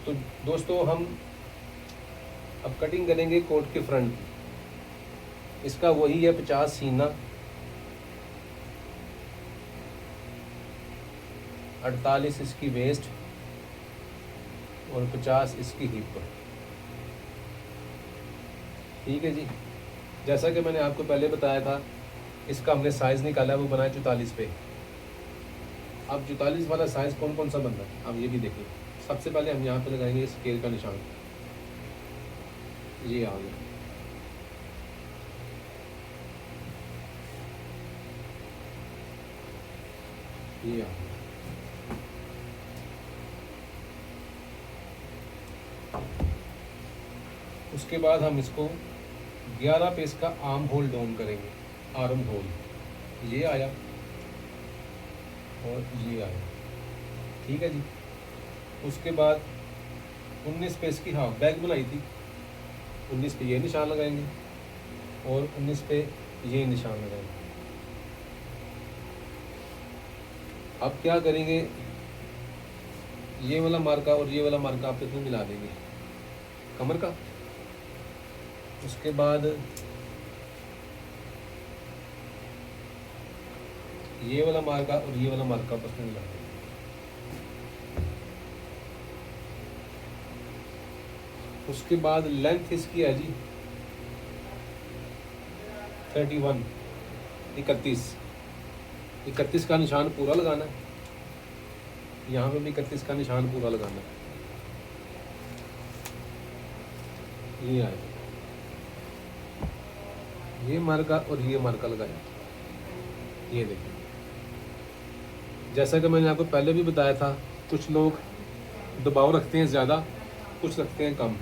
तो दोस्तों हम अब कटिंग करेंगे कोट के फ्रंट की। इसका वही है 50 सीना, 48 इसकी वेस्ट और 50 इसकी हिप। ठीक है जी। जैसा कि मैंने आपको पहले बताया था, इसका हमने साइज़ निकाला है, वो बनाया 44 पे। अब 44 वाला साइज़ कौन कौन सा बनता है अब ये भी देखिए। सबसे पहले हम यहाँ पे लगाएंगे स्केल का निशान, ये आ गया। ये आ गया। उसके बाद हम इसको 11 पे इसका आर्म होल डाउन करेंगे, आर्म होल ये आया और ये आया। ठीक है जी। उसके बाद 19 पे इसकी हाफ बैक बनाई थी, 19 पे ये निशान लगाएंगे और 19 पे ये निशान लगाएंगे। अब क्या करेंगे, ये वाला मार्का और ये वाला मार्का आप इसमें मिला देंगे कमर का। उसके बाद ये वाला मार्का और ये वाला मार्का आपस में मिला देंगे। उसके बाद लेंथ इसकी है जी 31, 31 का निशान पूरा लगाना है। यहाँ पे भी 31 का निशान पूरा लगाना है। ये आए, ये मार्का और ये मार्का लगाया। ये देखिए, जैसा कि मैंने आपको पहले भी बताया था, कुछ लोग दबाव रखते हैं ज़्यादा, कुछ रखते हैं कम।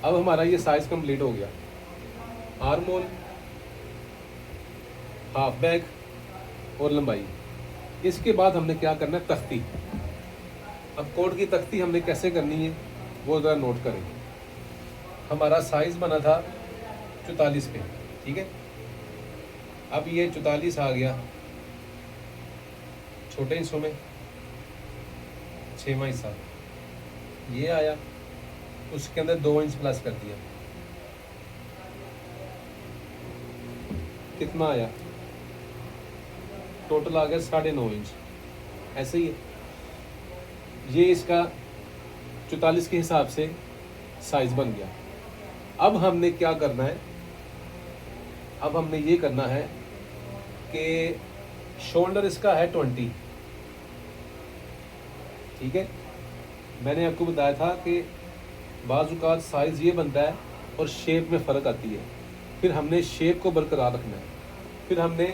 अब हमारा ये साइज़ कंप्लीट हो गया। आर्म होल, हाफ बैक और लंबाई। इसके बाद हमने क्या करना है, तख्ती। अब कोट की तख्ती हमने कैसे करनी है वो ज़रा नोट करें। हमारा साइज़ बना था 44 पे, ठीक है। अब ये 44 आ गया छोटे हिस्सों में, 6वां हिस्सा ये आया, उसके अंदर 2 इंच प्लस कर दिया। कितना आया, टोटल आ गया 9.5 इंच। ऐसे ही है, ये इसका 44 के हिसाब से साइज बन गया। अब हमने क्या करना है, अब हमने ये करना है कि शोल्डर इसका है 20, ठीक है। मैंने आपको बताया था कि बाज़ औक़ात साइज़ ये बनता है और शेप में फ़र्क आती है, फिर हमने शेप को बरकरार रखना है। फिर हमने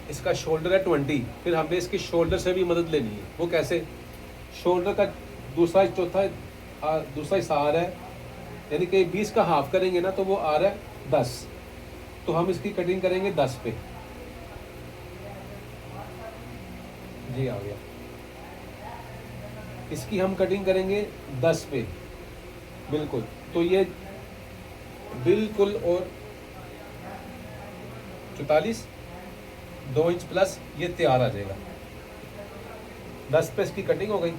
इसका शोल्डर है 20, फिर हमने इसके शोल्डर से भी मदद लेनी है। वो कैसे, शोल्डर का दूसरा हिस्सा आ रहा है, यानी कि 20 का हाफ करेंगे ना तो वो आ रहा है 10, तो हम इसकी कटिंग करेंगे 10 पे। जी आ गया, इसकी हम कटिंग करेंगे 10 पे बिल्कुल। तो ये बिल्कुल और 44, 2 इंच प्लस ये तैयार आ जाएगा। 10 पे इसकी कटिंग हो गई,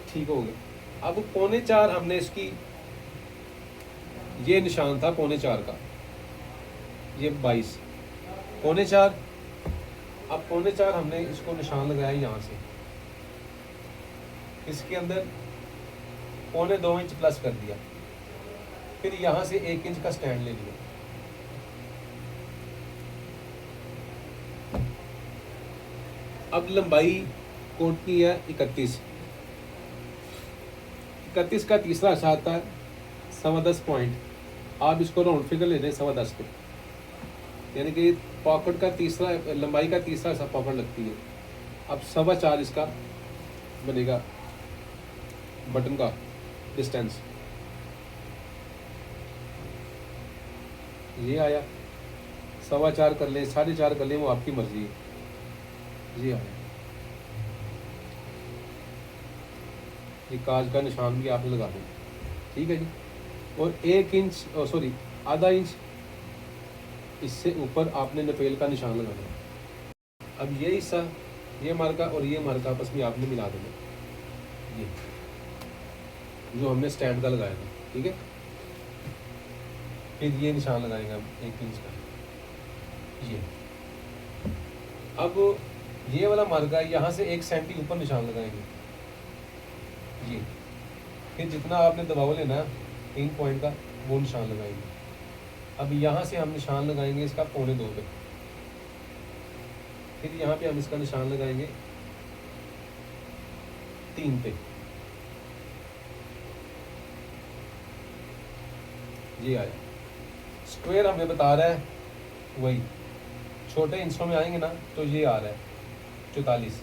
ठीक हो गया। अब 4.25 हमने इसकी, ये निशान था 4.25 का, ये 22, 4.25। अब 4.25 हमने इसको निशान लगाया यहाँ से, इसके अंदर 1.25 इंच प्लस कर दिया, फिर यहाँ से 1 इंच का स्टैंड ले लिया। अब लंबाई कोट की है 31 का तीसरा हिस्सा आता है 10.25 पॉइंट। आप इसको राउंड फिगर ले लें 10.25 पे, यानी कि पॉकेट का तीसरा, लंबाई का तीसरा हिस्सा पॉकेट लगती है। अब 4.25 इसका बनेगा बटन का डिस्टेंस। ये आया, 4.25 कर लें, 4.5 कर लें, वो आपकी मर्जी है। ये आया, ये काज का निशान भी आपने लगा दें, ठीक है जी। और 1 इंच सॉरी आधा इंच इससे ऊपर आपने नपेल का निशान लगाना है। अब ये हिस्सा ये मार्का और ये मार्का आपस में आपने मिला देना, ये जो हमने स्टैंड का लगाया था, ठीक है। फिर ये निशान लगाएंगे हम 1 इंच का, ये। अब ये वाला मार्का यहाँ से 1 सेंटी ऊपर निशान लगाएंगे, ये। फिर जितना आपने दबाव लेना है 3 पॉइंट का, वो निशान लगाएंगे। अब यहाँ से हम निशान लगाएंगे इसका 1.25 पे, फिर यहाँ पे हम इसका निशान लगाएंगे 3 पे, ये आया। स्क्वायर हमें बता रहा है वही, छोटे इंचों में आएंगे ना तो ये आ रहा है 44,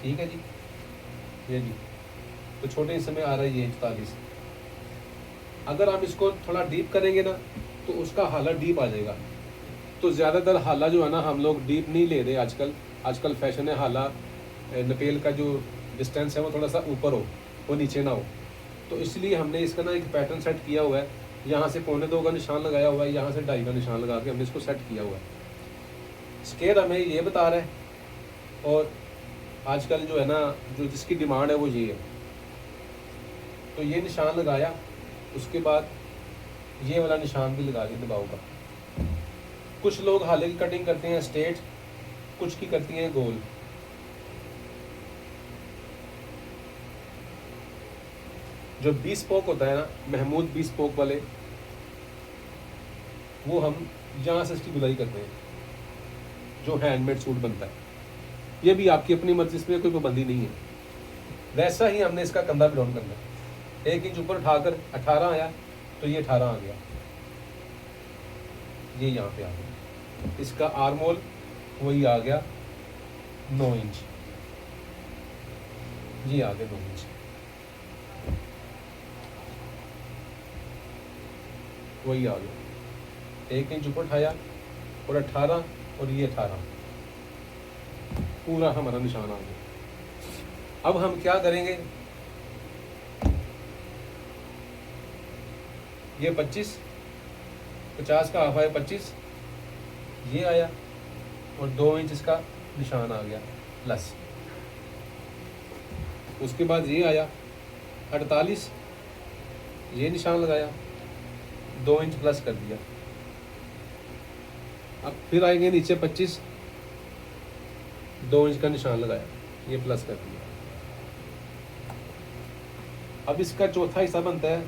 ठीक है जी, ये जी। तो छोटे इंच में आ रहा है ये 44। अगर हम इसको थोड़ा डीप करेंगे ना तो उसका हाला डीप आ जाएगा। तो ज़्यादातर हाला जो है ना हम लोग डीप नहीं ले रहे आजकल फैशन है हाला नपेल का जो डिस्टेंस है वो थोड़ा सा ऊपर हो, वो नीचे ना हो। तो इसलिए हमने इसका ना एक पैटर्न सेट किया हुआ है, यहाँ से 1.25 का निशान लगाया हुआ है, यहाँ से 2.5 का निशान लगा के हमने इसको सेट किया हुआ है। स्केल हमें ये बता रहा है, और आजकल जो है ना जो जिसकी डिमांड है वो ये है। तो ये निशान लगाया, उसके बाद ये वाला निशान भी लगा दिया दबाव का। कुछ लोग हाले की कटिंग करते हैं स्ट्रेट, कुछ की करती हैं गोल। जो 20 स्पोक होता है ना, महमूद 20 स्पोक वाले, वो हम यहाँ से इसकी गुलाई करते हैं, जो हैंडमेड सूट बनता है। ये भी आपकी अपनी मर्जी, इसमें कोई पाबंदी नहीं है। वैसा ही हमने इसका कंधा भी डाउन करना है। 1 इंच ऊपर उठाकर 18 आया तो ये 18 आ गया, ये यहाँ पे आ गया। इसका आर्मोल वही आ गया 9 इंच, ये आ गया 9 इंच, वही आ गया। 1 इंच ऊपर उठाया और 18 और ये 18, पूरा हमारा निशान आ गया। अब हम क्या करेंगे, ये 50 का हाफ आया 25, ये आया और 2 इंच इसका निशान आ गया प्लस। उसके बाद ये आया 48, ये निशान लगाया, 2 इंच प्लस कर दिया। अब फिर आएंगे नीचे 25, 2 इंच का निशान लगाया, ये प्लस कर दिया। अब इसका चौथा हिस्सा बनता है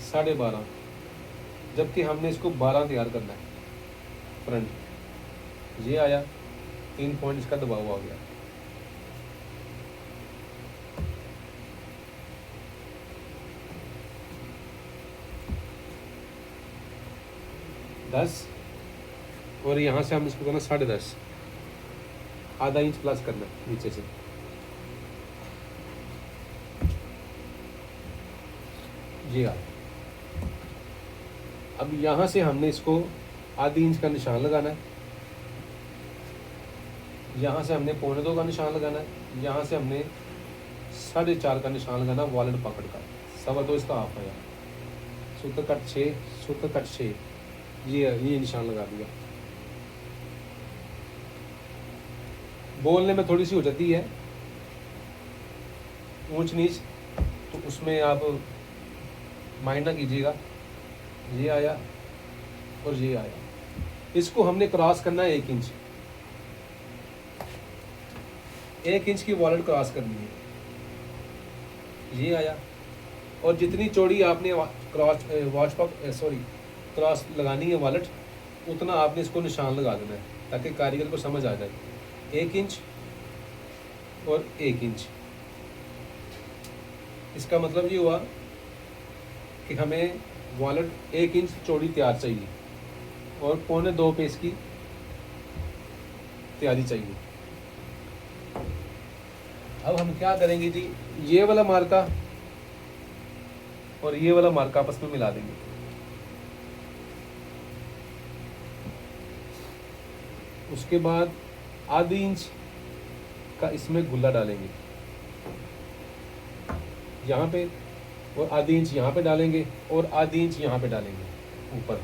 12.5, जबकि हमने इसको 12 तैयार करना है फ्रंट। ये आया 3 पॉइंट, इसका दबाव आ गया। दस, और यहाँ से हम इसको करना 10.5, आधा इंच प्लस करना है नीचे से। ये आ, अब यहाँ से हमने इसको आधी इंच का निशान लगाना है, यहाँ से हमने 1.25 का निशान लगाना है, यहाँ से हमने 4.5 का निशान लगाना वॉलेट पकड़ का। 2.25 इसका हाफ आया, सूत्र कट 6, सूत्र कट 6, ये निशान लगा दिया। बोलने में थोड़ी सी हो जाती है ऊंच नीच, तो उसमें आप माइंड ना कीजिएगा। ये आया और ये आया, इसको हमने क्रॉस करना है 1 इंच, 1 इंच की वॉलेट क्रॉस करनी है। ये आया, और जितनी चौड़ी आपने क्रॉस लगानी है वॉलेट, उतना आपने इसको निशान लगा देना है, ताकि कारीगर को समझ आ जाए। 1 इंच और 1 इंच, इसका मतलब ये हुआ कि हमें वॉलेट 1 इंच चौड़ी तैयार चाहिए और 1.25 पे इसकी तैयारी चाहिए। अब हम क्या करेंगे जी, ये वाला मार्का और ये वाला मार्का आपस में मिला देंगे। उसके बाद आधी इंच का इसमें गुल्ला डालेंगे यहाँ पे, और आधी इंच यहाँ पे डालेंगे, और आधी इंच यहाँ पे डालेंगे ऊपर,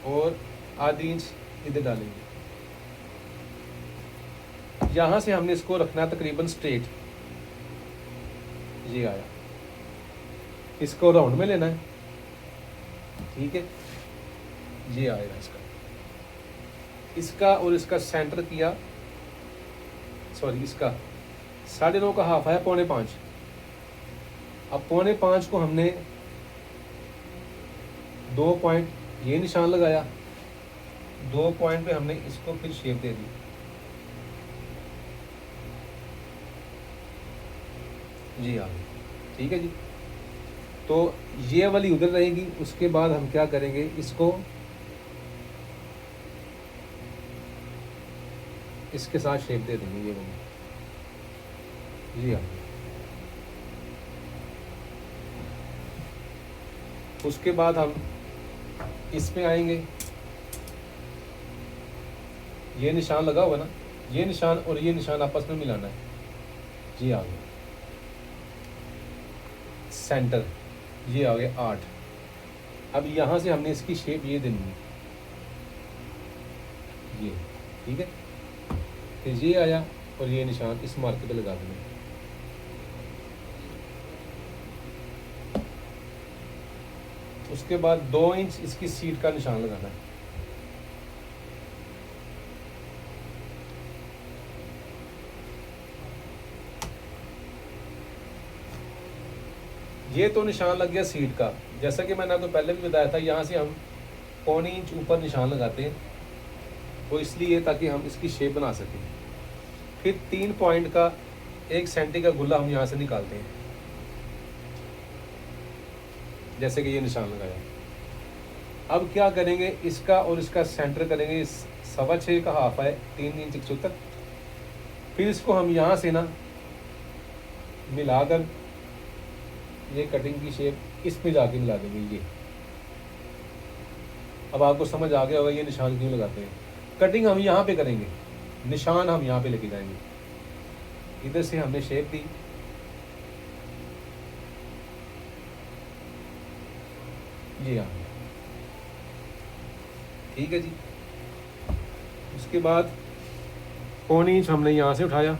और आधी इंच इधर डालेंगे। यहाँ से हमने इसको रखना है तकरीबन स्ट्रेट, ये आया, इसको राउंड में लेना है, ठीक है, ये आएगा इसका और इसका सेंटर किया, सॉरी इसका 9.5 का हाफ है 4.5। अब 4.5 को हमने 2 पॉइंट ये निशान लगाया, 2 पॉइंट पे हमने इसको फिर शेप दे दी, जी हाँ, ठीक है जी। तो ये वाली उधर रहेगी, उसके बाद हम क्या करेंगे, इसको इसके साथ शेप दे देंगे, ये वाली, जी हाँ। उसके बाद हम इसमें आएंगे, ये निशान लगा हुआ ना, ये निशान और ये निशान आपस में मिलाना है, जी आ गया सेंटर, ये आ गया 8। अब यहाँ से हमने इसकी शेप ये देनी है, ये, ठीक है, फिर ये आया और ये निशान इस मार्के पे लगा देना। उसके बाद 2 इंच इसकी सीट का निशान लगाना है, ये तो निशान लग गया सीट का। जैसा कि मैंने आपको पहले भी बताया था, यहाँ से हम 1 इंच ऊपर निशान लगाते हैं, वो इसलिए ताकि हम इसकी शेप बना सकें। फिर 3 पॉइंट का 1 सेंटी का गुल्ला हम यहाँ से निकालते हैं, जैसे कि ये निशान लगाया। अब क्या करेंगे, इसका और इसका सेंटर करेंगे, 6.25 का हाफ है 3 इंच 170। फिर इसको हम यहाँ से ना मिलाकर ये कटिंग की शेप इस पे जाके मिला देंगे, ये। अब आपको समझ आ गया होगा ये निशान क्यों लगाते हैं। कटिंग हम यहाँ पे करेंगे, निशान हम यहाँ पे लेके जाएंगे। इधर से हमने शेप दी, ये आ गया, ठीक है जी। उसके बाद 1 इंच हमने यहाँ से उठाया,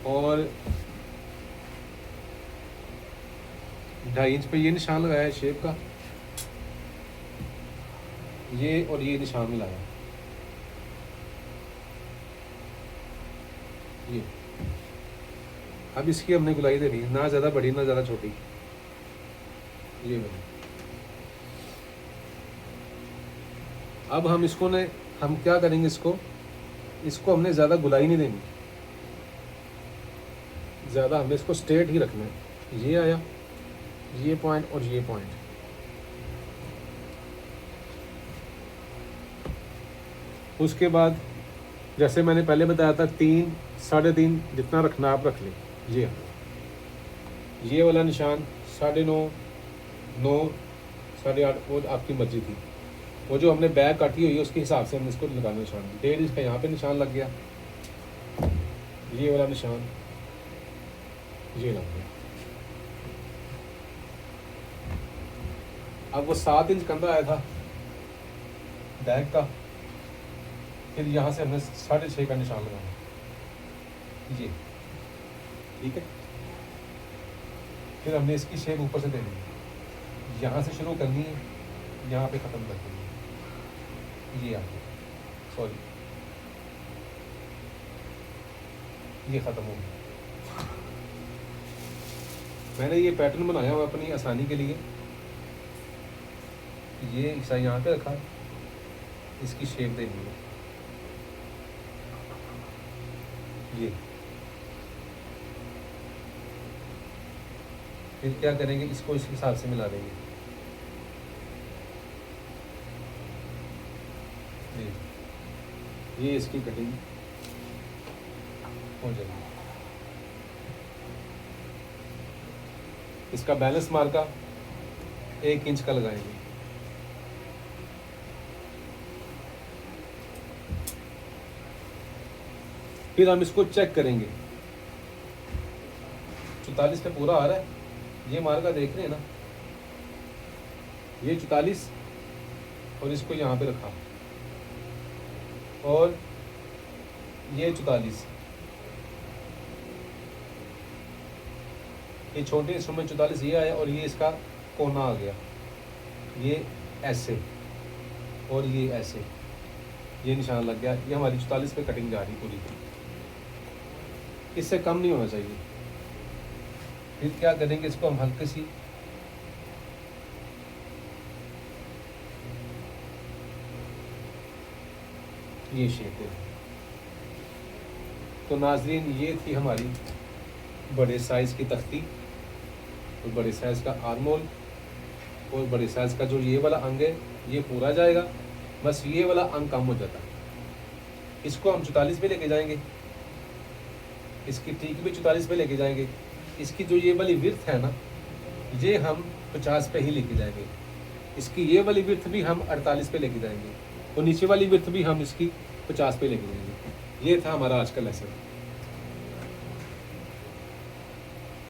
और 2.5 इंच पे ये निशान लगाया है शेप का, ये और ये निशान मिलाया, ये। अब इसकी हमने गुलाई देनी है, ना ज़्यादा बड़ी ना ज़्यादा छोटी, ये बनी। अब हम इसको ने हम क्या करेंगे, इसको हमने ज़्यादा गुलाई नहीं देनी, ज़्यादा हमने इसको स्ट्रेट ही रखना है। ये आया, ये पॉइंट और ये पॉइंट, उसके बाद जैसे मैंने पहले बताया था 3, 3.5 जितना रखना आप रख लें। ये वाला निशान 9.5, 9, 8.5 वो आपकी मर्जी थी। वो जो हमने बैक काटी हुई है उसके हिसाब से हमने इसको लगाना निशान। 1.5 इंच का यहाँ पे निशान लग गया, ये वाला निशान ये लग गया। अब वो 7 इंच कंधा आया था बैक का, फिर यहाँ से हमने 6.5 का निशान लगाना, ये, ठीक है। फिर हमने इसकी शेप ऊपर से देनी है, यहाँ से शुरू करनी है, यहाँ पे ख़त्म कर देनी है, ये आपको, सॉरी ये ख़त्म हो गया। मैंने ये पैटर्न बनाया हुआ अपनी आसानी के लिए, ये हिस्सा यहाँ पे रखा, इसकी शेप देनी है, ये। फिर क्या करेंगे, इसको इस हिसाब से मिला देंगे, ये इसकी कटिंग हो जाएगी। इसका बैलेंस मार्का 1 इंच का लगाएंगे, फिर हम इसको चेक करेंगे। 44 पे पूरा आ रहा है, ये मार्का देख रहे हैं ना, ये 44 और इसको यहाँ पे रखा, और ये 44, ये छोटे इंस्ट्रूमेंट 44 ये आया, और ये इसका कोना आ गया, ये ऐसे और ये ऐसे, ये निशान लग गया। ये हमारी 44 पे कटिंग जा रही पूरी, इससे कम नहीं होना चाहिए। फिर क्या करेंगे, इसको हम हल्की सी ये शेप है। तो नाजरीन, ये थी हमारी बड़े साइज़ की तख्ती, और बड़े साइज़ का आर्मोल, और बड़े साइज़ का जो ये वाला अंग है ये पूरा जाएगा, बस ये वाला अंग कम हो जाता है। इसको हम 44 पे लेके जाएंगे, इसकी टीक भी 44 पे लेके जाएंगे। इसकी जो ये वाली विर्थ है ना, ये हम 50 पे ही लेके जाएंगे। इसकी ये वाली विर्थ भी हम 48 पे लेके जाएंगे, और नीचे वाली विर्थ भी हम इसकी 50 पे लेके जाएंगे। ये था हमारा आज का लेसन।